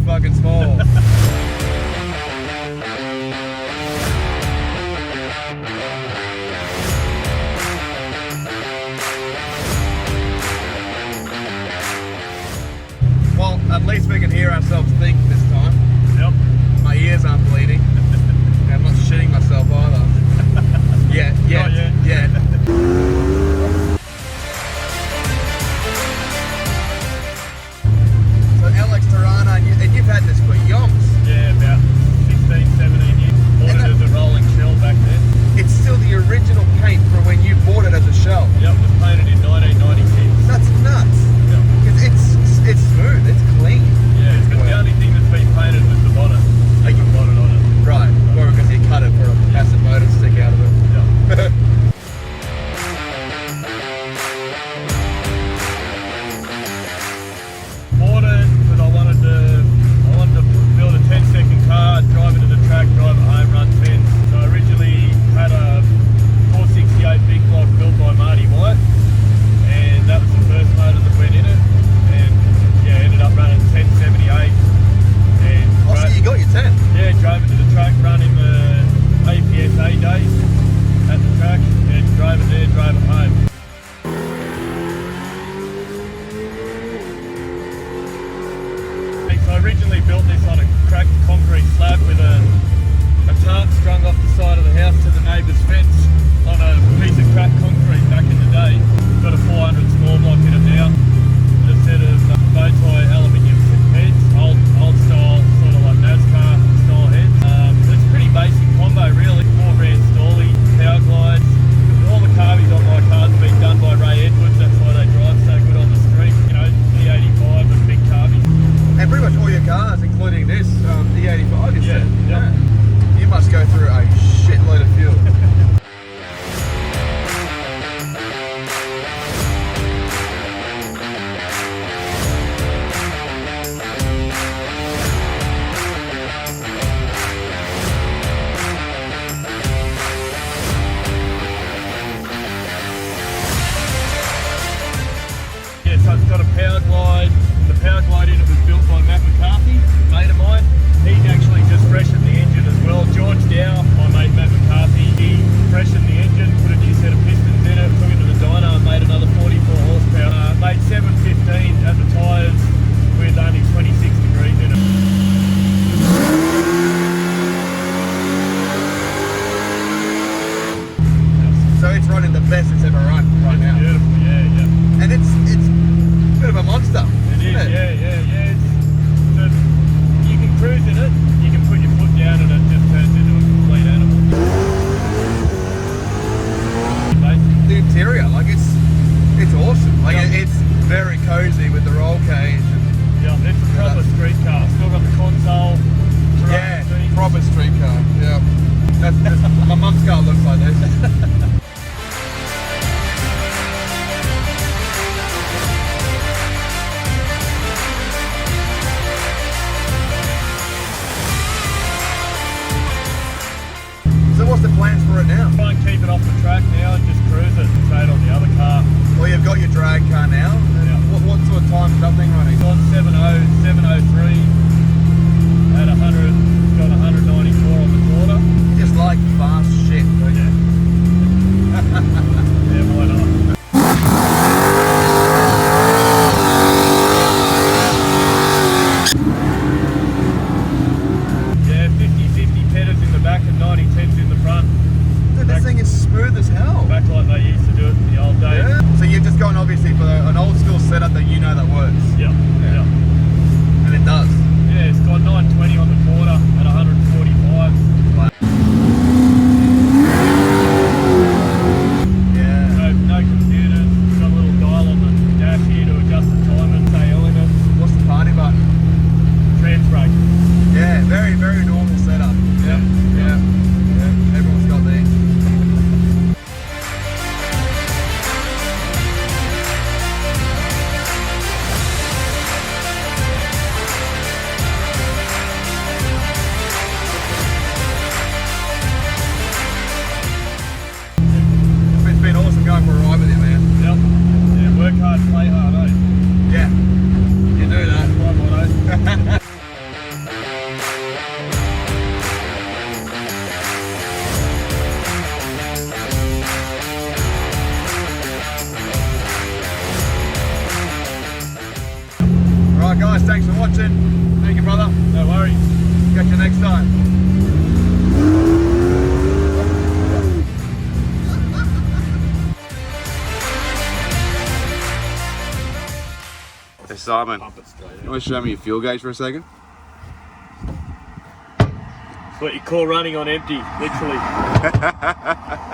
fucking small. Well, at least we can hear ourselves think this time. Yep. My ears aren't bleeding. And I'm not shitting myself either. Yeah. So LX Torana, and you've had this for yonks. Yeah, about 16, 17 years. Bought it as a rolling shell back then. It's still the original paint from when you bought it as a shell. Yep, it was painted in 1996. That's nuts. Yep. It's smooth, it's clean. Yeah, but the only thing that's been painted was the bonnet. Are you bonnet on it? Right, or because you cut it for a passive motor to stick out of it. Yeah. Bought it because I wanted to build a 10-second car, drive it to the track, drive it home, run 10. So I originally had a 468 big block built by Marty White, and that was the first motor that went in it. And yeah, ended up running 1078. And So you got your 10? yeah, drove it to the track, running the APSA days at the track, and drove it there, drove it home. So I originally built this on a cracked concrete slab with a tarp strung off the side of the house to the neighbour's fence on a piece of cracked concrete back in the day. Got a 400 small block in it now. A set of bow tie aluminium heads, old style, sort of like NASCAR style heads. It's a pretty basic combo really. 4 grand Stolly, power glides. All the carbies on my cars have been done by Ray Edwards, that's why they drive so good on the street. You know, E85 and big carbies. And pretty much all your cars, including this, E85, you said? Yeah. You must go through a shitload of fuel. Yeah, so it's got a power glide. The power glide in it was built by Matt McCarthy, a mate of mine. He'd actually just freshened the engine as well. George Dow, my mate Matt McCarthy, he freshened the engine, put a new set of pistons in it, took it to the dyno and made another 44 horsepower. Made 715 at the tyres with only 26 degrees in it. So it's running the best it's ever run right now. Beautiful, yeah. And it's a bit of a monster. It is, isn't it? yeah. You can cruise in it, you can put your foot down and it just turns into a complete animal. The interior, like it's awesome. Like it's very cozy with the roll cage. Yeah, it's a proper street car. Still got the console. Yeah, proper street car. Yeah. That's my mum's car looks like this. So what's the plans for it now? Try and keep it off the track now and just cruise it and trade on the other car. Well, you've got your drag car now. Yeah. What sort of time is that thing running? It's on 703 at 100, got 194 on the quarter. You just like fast shit, don't you? Yeah, why not? Yeah, 50-50 petters in the back and 90-10s in the front. Dude, this thing is smooth as hell. Back like they used to do it in the old days. Yeah. So you've just gone obviously for an old school setup that you know that works. Yeah. Thanks for watching. Thank you, brother. No worries. Catch you next time. Hey Simon, Pump it straight you want to show me your fuel gauge for a second? It's what you call running on empty, literally.